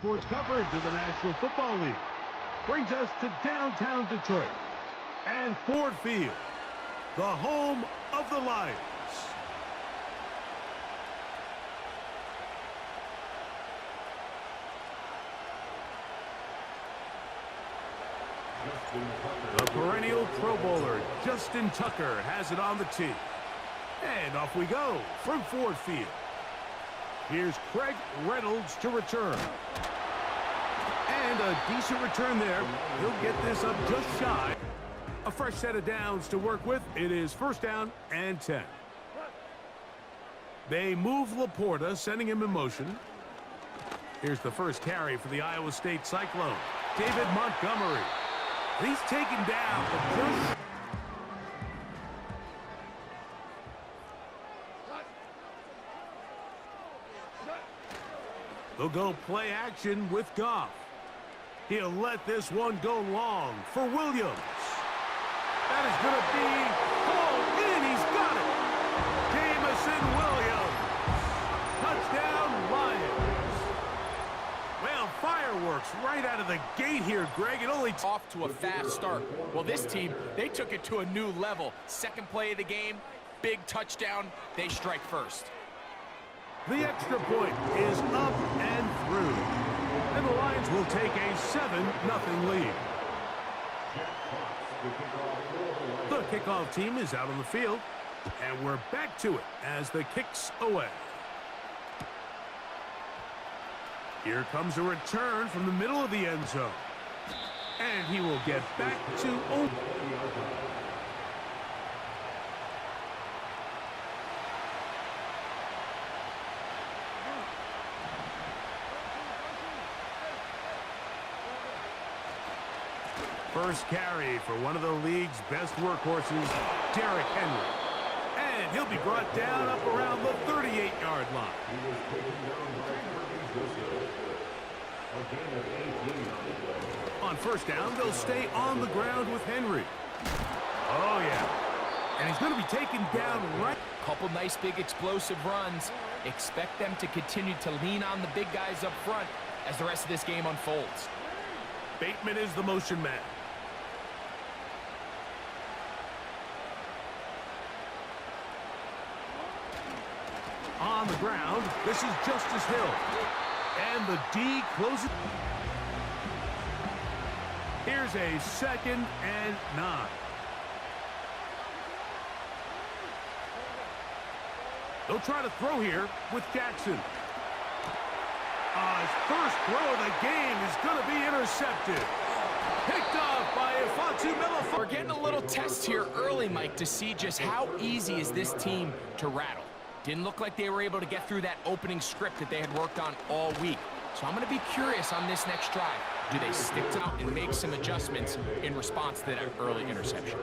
sports coverage of the National Football League. Brings us to downtown Detroit and Ford Field, the home of the Lions. The perennial Pro Bowler, Justin Tucker, has it on the tee. And off we go from Ford Field. Here's Craig Reynolds to return. And a decent return there. He'll get this up just shy. A fresh set of downs to work with. It is first down and 10. They move Laporta, sending him in motion. Here's the first carry for the Iowa State Cyclone, David Montgomery. He's taken down, but just... They'll go play action with Goff. He'll let this one go long for Williams. That is going to be pulled in. He's got it. Jamison Williams. Touchdown, Lions. Well, fireworks right out of the gate here, Greg. It only off to a fast start. Well, this team, they took it to a new level. Second play of the game, big touchdown. They strike first. The extra point is up and through. And the Lions will take a 7-0 lead. The kickoff team is out on the field. And we're back to it as the kick's away. Here comes a return from the middle of the end zone. And he will get back to open. First carry for one of the league's best workhorses, Derrick Henry. And he'll be brought down up around the 38-yard line. On first down, they'll stay on the ground with Henry. Oh, yeah. And he's going to be taken down right. Couple nice big explosive runs. Expect them to continue to lean on the big guys up front as the rest of this game unfolds. Bateman is the motion man. On the ground, this is Justice Hill. And the D closes. Here's a 2nd and 9. They'll try to throw here with Jackson. His first throw of the game is going to be intercepted. Picked off by Ifatu Melifonwu. We're getting a little test here early, Mike, to see just how easy is this team to rattle. Didn't look like they were able to get through that opening script that they had worked on all week. So I'm going to be curious on this next drive. Do they stick to it and make some adjustments in response to that early interception?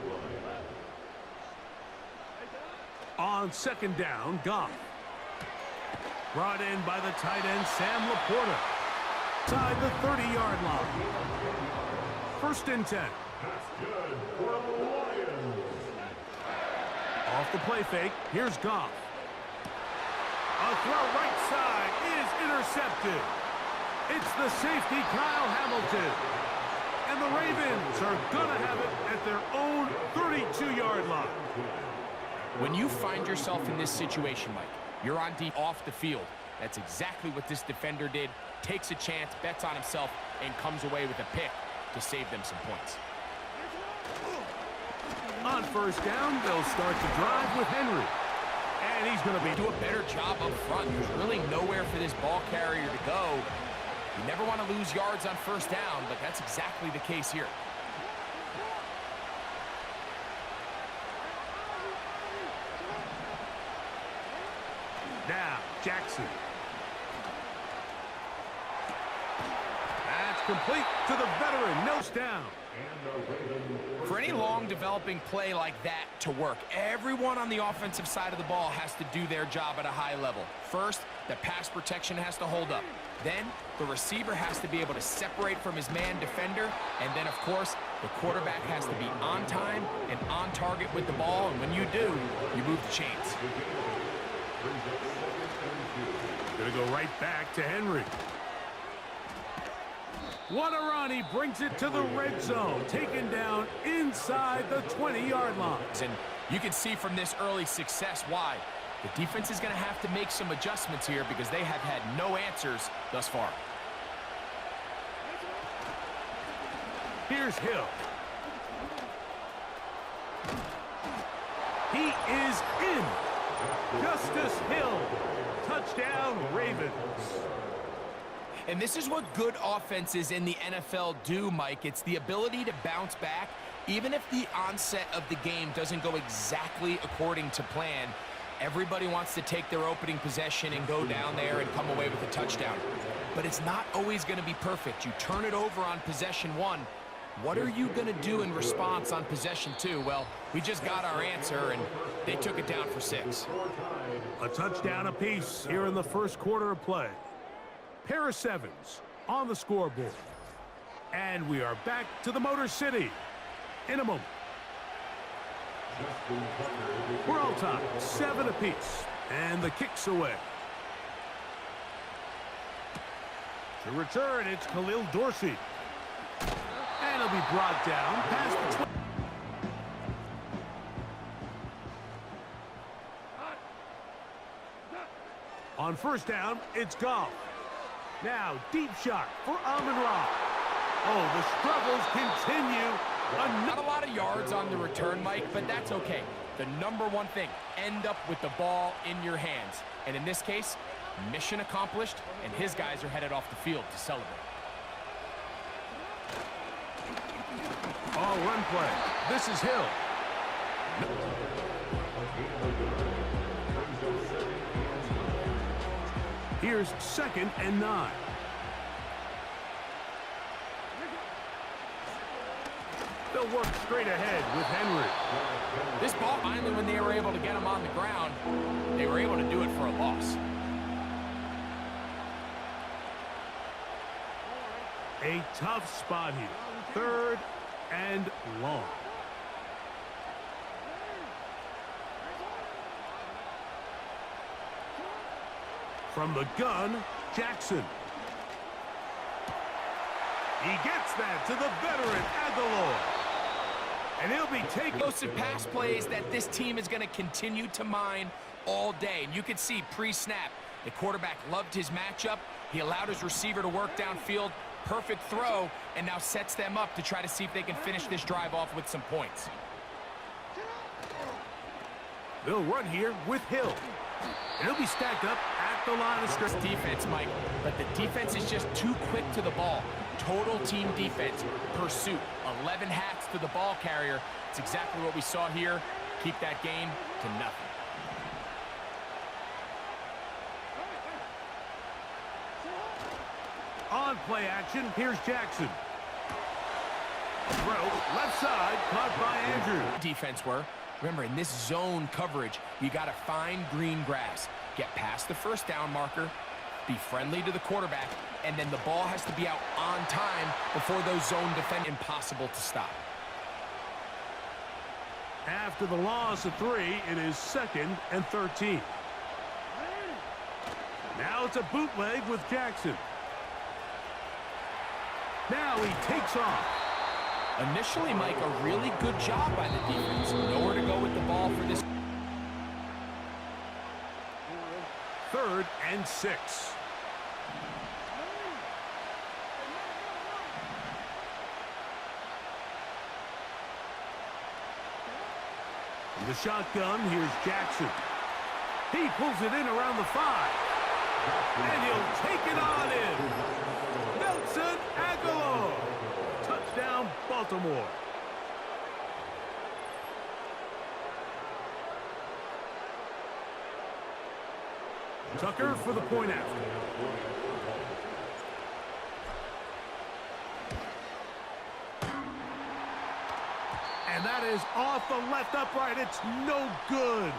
On second down, Goff. Brought in by the tight end, Sam Laporta. Inside the 30-yard line. First and 10. Off the play fake, here's Goff. A throw right side is intercepted. It's the safety, Kyle Hamilton. And the Ravens are going to have it at their own 32-yard line. When you find yourself in this situation, Mike, you're on deep off the field. That's exactly what this defender did. Takes a chance, bets on himself, and comes away with a pick to save them some points. On first down, they'll start the drive with Henry. And he's going to do a better job up front. There's really nowhere for this ball carrier to go. You never want to lose yards on first down, but that's exactly the case here. Now, Jackson. That's complete to the veteran. Nose down. For any long developing play like that to work, everyone on the offensive side of the ball has to do their job at a high level. First, the pass protection has to hold up. Then, the receiver has to be able to separate from his man defender. And then, of course, the quarterback has to be on time and on target with the ball. And when you do, you move the chains. Going to go right back to Henry. What a run. He brings it to the red zone. Taken down inside the 20-yard line. And you can see from this early success why. The defense is going to have to make some adjustments here because they have had no answers thus far. Here's Hill. He is in. Justice Hill. Touchdown, Ravens. And this is what good offenses in the NFL do, Mike. It's the ability to bounce back, even if the onset of the game doesn't go exactly according to plan. Everybody wants to take their opening possession and go down there and come away with a touchdown. But it's not always going to be perfect. You turn it over on possession 1. What are you going to do in response on possession 2? Well, we just got our answer, and they took it down for 6. A touchdown apiece here in the first quarter of play. Pair of 7s on the scoreboard. And we are back to the Motor City in a moment. We're all tied, 7 apiece, and the kick's away. To return, it's Khalil Dorsey. And he'll be brought down past the 20. On first down, it's Goff. Now, deep shot for Amon-Ra. Oh, the struggles continue. Not a lot of yards on the return, Mike, but that's okay. The number one thing, end up with the ball in your hands. And in this case, mission accomplished, and his guys are headed off the field to celebrate. All run play. This is Hill. Here's 2nd and 9. They'll work straight ahead with Henry. This ball, finally, when they were able to get him on the ground, they were able to do it for a loss. A tough spot here. 3rd and long. From the gun, Jackson. He gets that to the veteran, Aguilar. And he'll be taking explosive pass plays that this team is going to continue to mine all day. And you can see pre-snap, the quarterback loved his matchup. He allowed his receiver to work downfield. Perfect throw, and now sets them up to try to see if they can finish this drive off with some points. They'll run here with Hill. And he'll be stacked up at the line of scrimmage. Defense, Mike, but the defense is just too quick to the ball. Total team defense, pursuit, 11 hats to the ball carrier. It's exactly what we saw here. Keep that game to nothing. On play action, here's Jackson. Throw, left side, caught by Andrew. Defense were. Remember, in this zone coverage, you got to find green grass. Get past the first down marker, be friendly to the quarterback, and then the ball has to be out on time before those zone defend. Impossible to stop. After the loss of 3, it is 2nd and 13. Now it's a bootleg with Jackson. Now he takes off. Initially, Mike, a really good job by the defense. Nowhere to go with the ball for this. 3rd and 6. From the shotgun, here's Jackson. He pulls it in around the 5. And he'll take it on in. Nelson Aguilar. Touchdown, Baltimore. Tucker for the point after. And that is off the left upright. It's no good.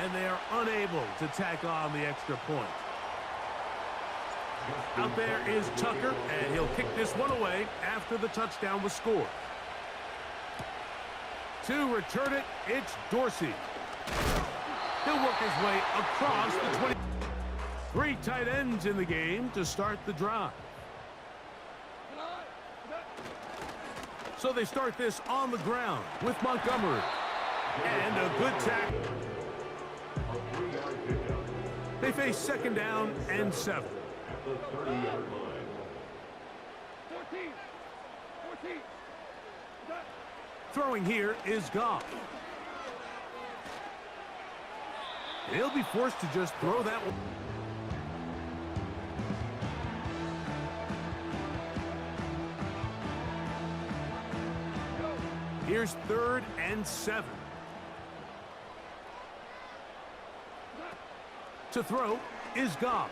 And they are unable to tack on the extra point. Out there is Tucker, and he'll kick this one away after the touchdown was scored. To return it, it's Dorsey. He'll work his way across the 20. 3 tight ends in the game to start the drive. So they start this on the ground with Montgomery. And a good tackle. They face second down and 7. At the 30-yard line. 14. Throwing here is Goff. He'll be forced to just throw that one. Here's 3rd and 7. To throw is Goff.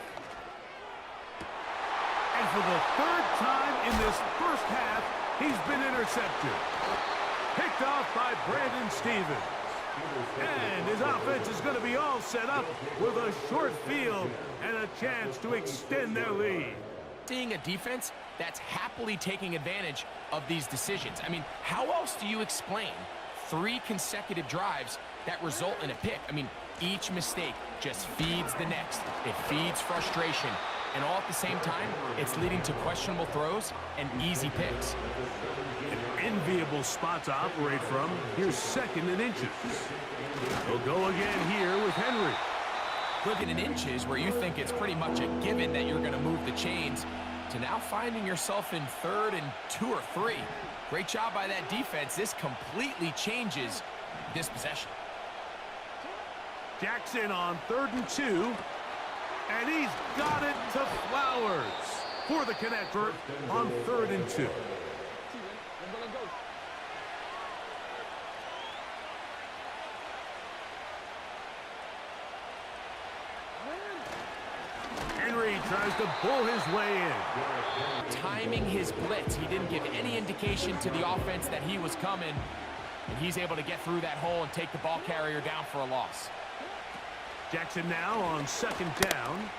And for the 3rd time in this first half, he's been intercepted. Picked off by Brandon Stevens. And his offense is going to be all set up with a short field and a chance to extend their lead. Seeing a defense that's happily taking advantage of these decisions. I mean, how else do you explain 3 consecutive drives that result in a pick? I mean, each mistake just feeds the next. It feeds frustration. And all at the same time, it's leading to questionable throws and easy picks. An enviable spot to operate from. Here's 2nd and inches. He'll go again here with Henry. Looking in inches where you think it's pretty much a given that you're going to move the chains, to now finding yourself in 3rd and 2 or 3. Great job by that defense. This completely changes this possession. Jackson on 3rd and 2. And he's got it to Flowers for the connector on 3rd and 2. Henry tries to pull his way in. Timing his blitz. He didn't give any indication to the offense that he was coming. And he's able to get through that hole and take the ball carrier down for a loss. Jackson now on 2nd down.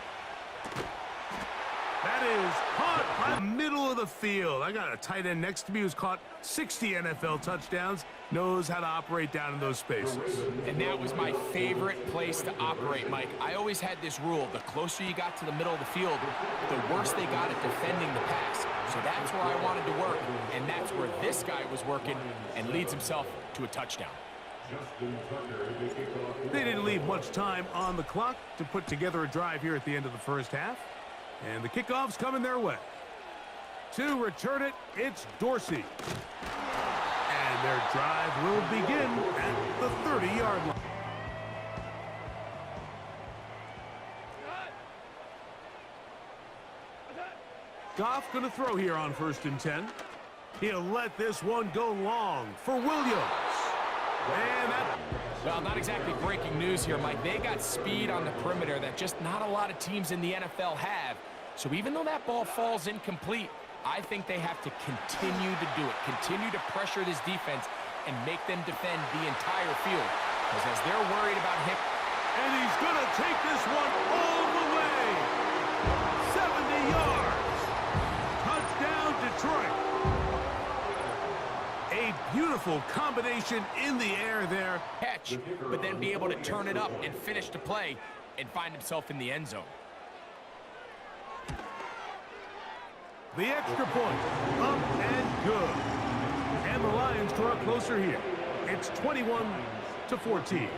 That is caught by the middle of the field. I got a tight end next to me who's caught 60 NFL touchdowns, knows how to operate down in those spaces. And that was my favorite place to operate, Mike. I always had this rule. The closer you got to the middle of the field, the worse they got at defending the pass. So that's where I wanted to work, and that's where this guy was working and leads himself to a touchdown. They didn't leave much time on the clock to put together a drive here at the end of the first half. And the kickoff's coming their way. To return it, it's Dorsey. And their drive will begin at the 30-yard line. Goff going to throw here on 1st and 10. He'll let this one go long for Williams. And that... Well, not exactly breaking news here, Mike. They got speed on the perimeter that just not a lot of teams in the NFL have. So even though that ball falls incomplete, I think they have to continue to do it. Continue to pressure this defense and make them defend the entire field. Because as they're worried about him... And he's going to take this one all the way. 70 yards. Touchdown, Detroit. A beautiful combination in the air there. Catch, but then be able to turn it up and finish the play and find himself in the end zone. The extra point, up and good. And the Lions draw closer here. It's 21-14.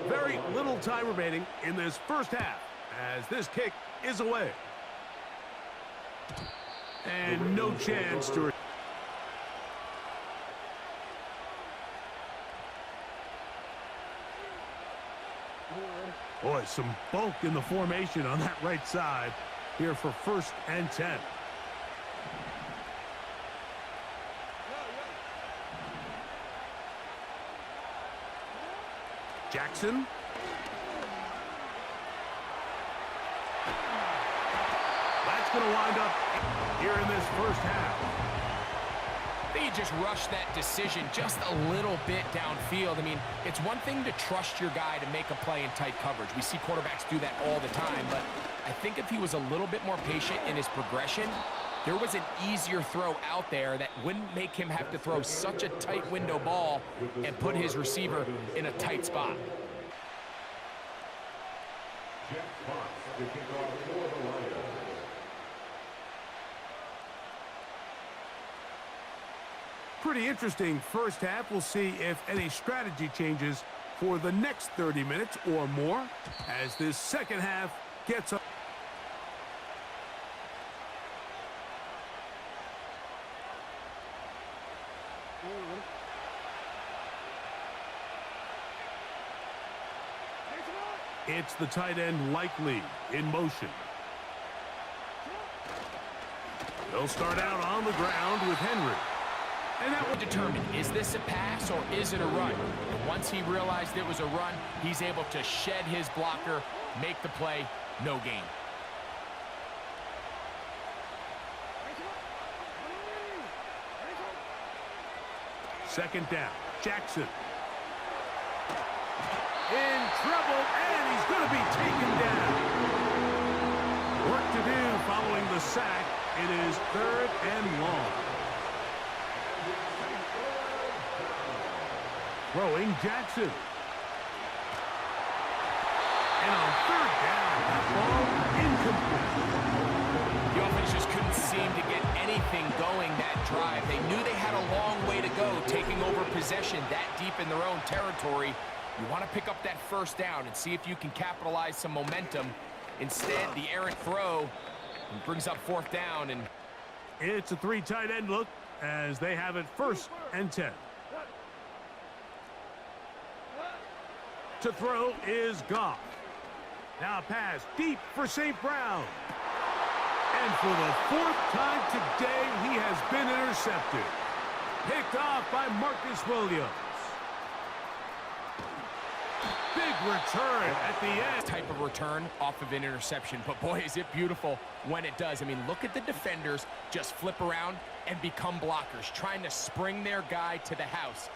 Very little time remaining in this first half as this kick is away. And no chance to... Boy, some bulk in the formation on that right side here for 1st and 10. Jackson. That's going to wind up here in this first half. They just rushed that decision just a little bit downfield. I mean, it's one thing to trust your guy to make a play in tight coverage. We see quarterbacks do that all the time, but I think if he was a little bit more patient in his progression, there was an easier throw out there that wouldn't make him have to throw such a tight window ball and put his receiver in a tight spot. pretty interesting first half. We'll see if any strategy changes for the next 30 minutes or more as this second half gets up. It's the tight end Likely in motion. They'll start out on the ground with Henry. And that will determine, is this a pass or is it a run? And once he realized it was a run, he's able to shed his blocker, make the play, no gain. Second down, Jackson. In trouble, and he's going to be taken down. Work to do following the sack. It is 3rd and long. Throwing Jackson. And on 3rd down, that ball incomplete. The offense just couldn't seem to get anything going that drive. They knew they had a long way to go, taking over possession that deep in their own territory. You want to pick up that first down and see if you can capitalize some momentum. Instead, the errant throw brings up 4th down. And it's a 3 tight end look as they have it 1st and 10. To throw is Goff. Now a pass deep for St. Brown. And for the 4th time today, he has been intercepted. Picked off by Marcus Williams. Big return at the end. Type of return off of an interception, but boy, is it beautiful when it does. I mean, look at the defenders just flip around and become blockers, trying to spring their guy to the house.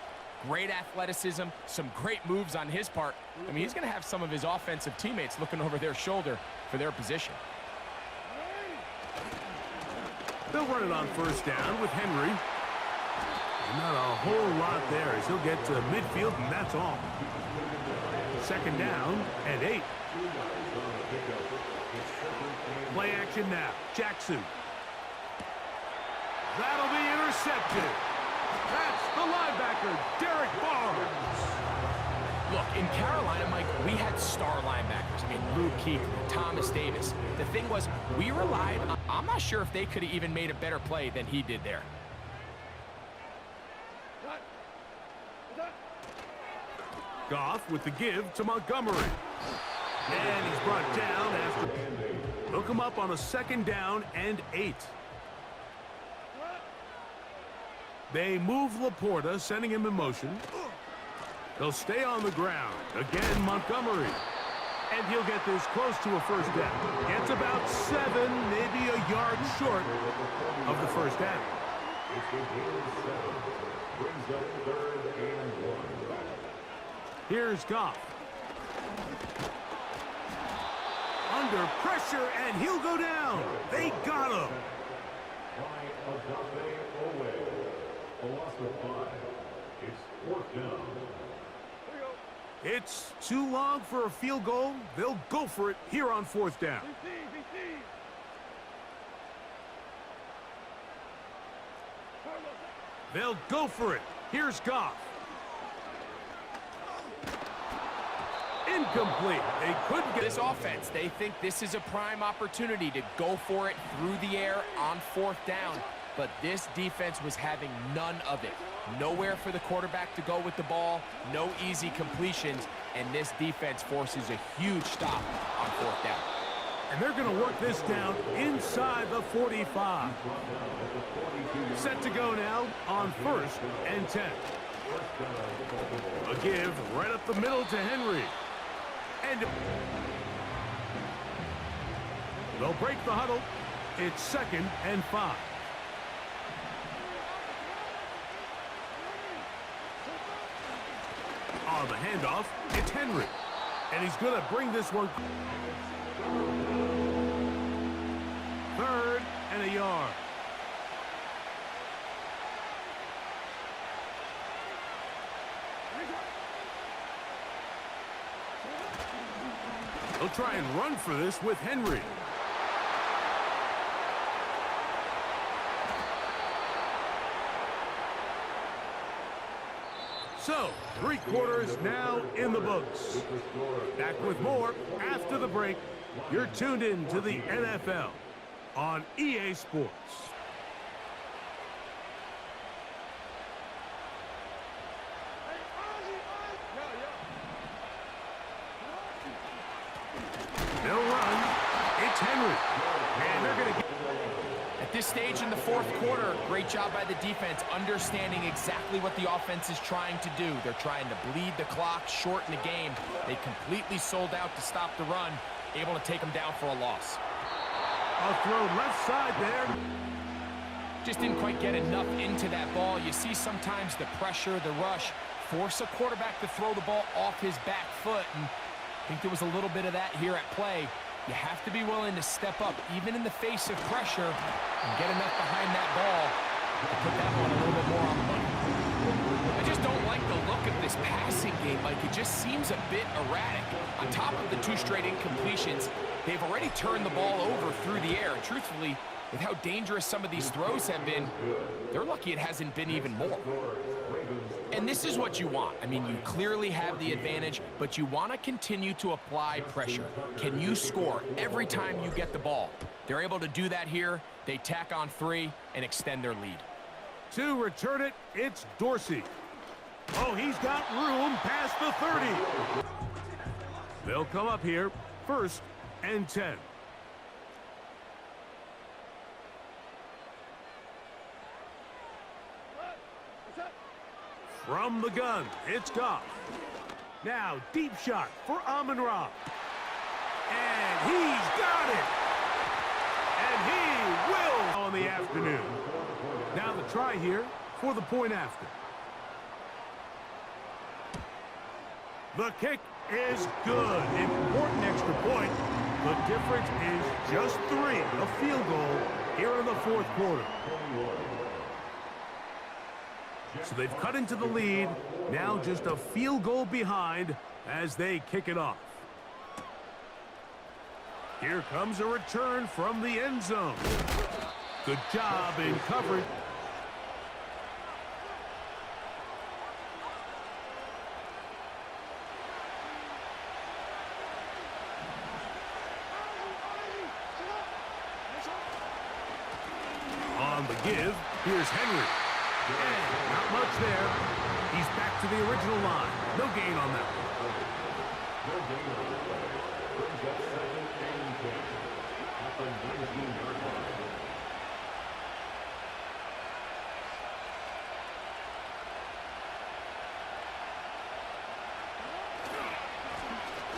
Great athleticism, some great moves on his part. I mean, he's going to have some of his offensive teammates looking over their shoulder for their position. They'll run it on 1st down with Henry. And not a whole lot there as he'll get to midfield, and that's all. 2nd down and 8. Play action now. Jackson. That'll be intercepted. That's the linebacker, Derek Barnes. Look, in Carolina, Mike, we had star linebackers. I mean, Luke Kuechly, Thomas Davis. The thing was, we relied on, I'm not sure if they could have even made a better play than he did there. Goff with the give to Montgomery. And he's brought down after. Hook him up on a 2nd down and 8. They move Laporta, sending him in motion. He'll stay on the ground. Again, Montgomery. And he'll get this close to a 1st down. Gets about 7, maybe a yard short of the 1st down. Brings up 3rd and 1. Here's Goff. Under pressure, and he'll go down. They got him. It's 4th down. It's too long for a field goal. They'll go for it here on 4th down. They'll go for it. Here's Goff. Incomplete. They couldn't get This offense, they think this is a prime opportunity to go for it through the air on 4th down. But this defense was having none of it. Nowhere for the quarterback to go with the ball, no easy completions, and this defense forces a huge stop on 4th down. And they're going to work this down inside the 45. Set to go now on 1st and 10. A give right up the middle to Henry. And they'll break the huddle. It's 2nd and 5. On the handoff, it's Henry. And he's going to bring this one. 3rd and a yard. They'll try and run for this with Henry. So, 3 quarters now in the books. Back with more after the break. You're tuned in to the NFL on EA Sports. They'll run. It's Henry. And they're going to get... At this stage in the fourth quarter, great job by the defense, understanding exactly what the offense is trying to do. They're trying to bleed the clock, shorten the game. They completely sold out to stop the run, able to take them down for a loss. A throw left side there. Just didn't quite get enough into that ball. You see sometimes the pressure, the rush, force a quarterback to throw the ball off his back foot. And I think there was a little bit of that here at play. You have to be willing to step up, even in the face of pressure, and get enough behind that ball to put that one a little bit more on the money. I just don't like the look of this passing game. Like, it just seems a bit erratic. On top of the 2 straight incompletions, they've already turned the ball over through the air. And truthfully, with how dangerous some of these throws have been, they're lucky it hasn't been even more. And this is what you want. I mean, you clearly have the advantage, but you want to continue to apply pressure. Can you score every time you get the ball? They're able to do that here. They tack on 3 and extend their lead. To return it, it's Dorsey. Oh, he's got room past the 30. They'll come up here, 1st and 10. From the gun, it's Goff. Now, deep shot for Amon-Ra. And he's got it. And he will on the afternoon. Now the try here for the point after. The kick is good. Important extra point. The difference is just 3. A field goal here in the 4th quarter. So they've cut into the lead. Now just a field goal behind as they kick it off. Here comes a return from the end zone. Good job in coverage. On the give, here's Henry. And not much there. He's back to the original line. No gain on that one.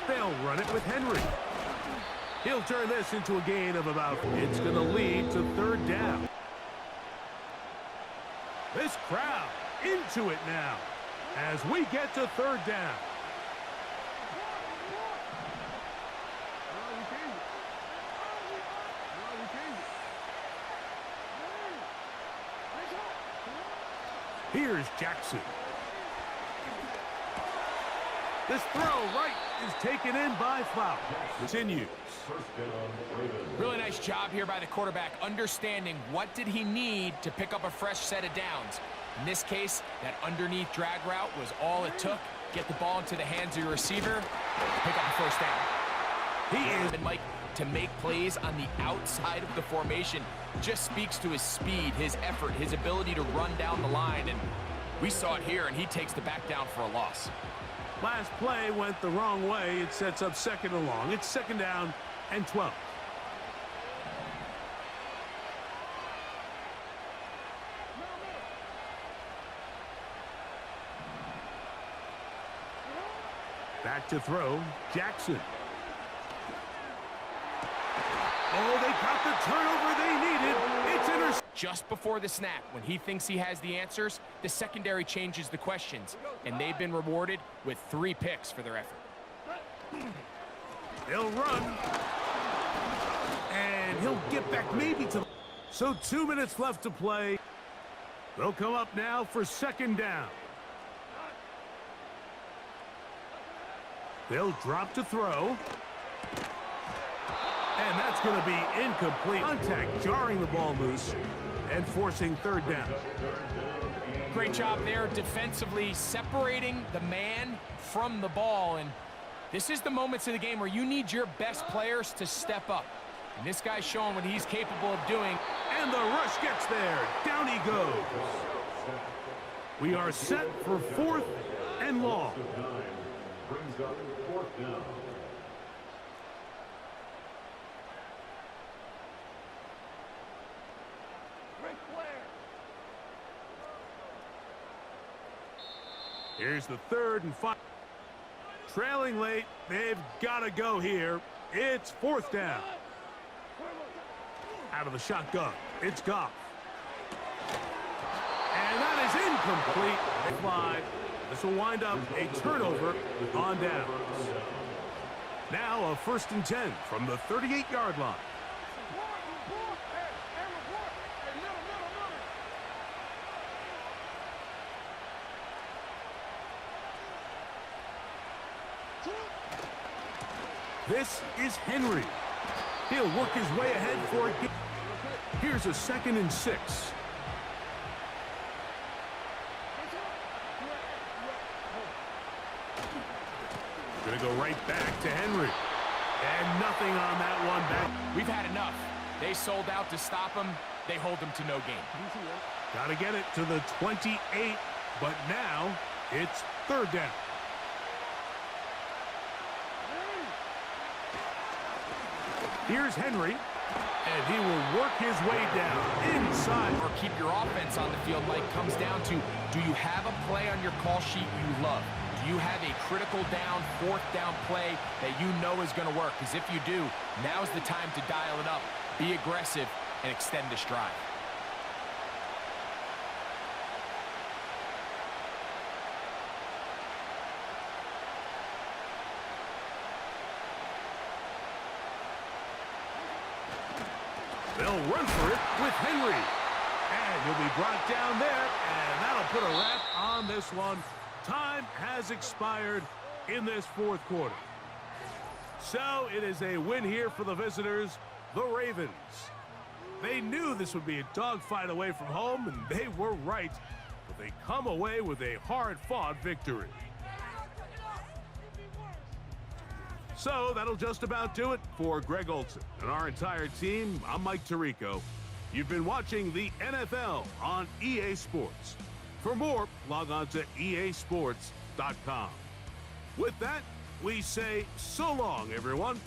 They'll run it with Henry. He'll turn this into a gain of about... It's going to lead to 3rd down. This crowd into it now as we get to 3rd down. Here's Jackson. This throw right is taken in by Flower. Continues. Really nice job here by the quarterback, understanding what did he need to pick up a fresh set of downs. In this case, that underneath drag route was all it took. Get the ball into the hands of your receiver, pick up a 1st down. He is, and Mike, to make plays on the outside of the formation just speaks to his speed, his effort, his ability to run down the line. And we saw it here, and he takes the back down for a loss. Last play went the wrong way. It sets up 2nd and long. It's 2nd down and 12. Back to throw, Jackson. Oh, they got the turnover they needed. It's intercepted. Just before the snap, when he thinks he has the answers, the secondary changes the questions, and they've been rewarded with 3 picks for their effort. They'll run. And he'll get back maybe to... So 2 minutes left to play. They'll come up now for 2nd down. They'll drop to throw. And that's going to be incomplete. Contact jarring the ball loose. and forcing third down. Great job there defensively, separating the man from the ball. And this is the moments of the game where you need your best players to step up. And this guy's showing what he's capable of doing. And the rush gets there. Down he goes. We are set for 4th and long. Brings up 4th down. Here's the 3rd and 5. Trailing late, they've got to go here. It's 4th down. Out of the shotgun, it's Goff. And that is incomplete. They fly. This will wind up a turnover on downs. Now a 1st and 10 from the 38-yard line. This is Henry. He'll work his way ahead for it. Here's a 2nd and 6. Gonna go right back to Henry. And nothing on that one back. We've had enough. They sold out to stop him. They hold him to no gain. Gotta get it to the 28, but now it's 3rd down. Here's Henry, and he will work his way down inside. Or keep your offense on the field like comes down to, do you have a play on your call sheet you love? Do you have a critical down, 4th down play that you know is going to work? Because if you do, now's the time to dial it up, be aggressive, and extend this drive. They'll run for it with Henry. And he'll be brought down there, and that'll put a wrap on this one. Time has expired in this 4th quarter. So it is a win here for the visitors, the Ravens. They knew this would be a dogfight away from home, and they were right. But they come away with a hard-fought victory. So that'll just about do it for Greg Olson and our entire team. I'm Mike Tirico. You've been watching the NFL on EA Sports. For more, log on to easports.com. With that, we say so long, everyone.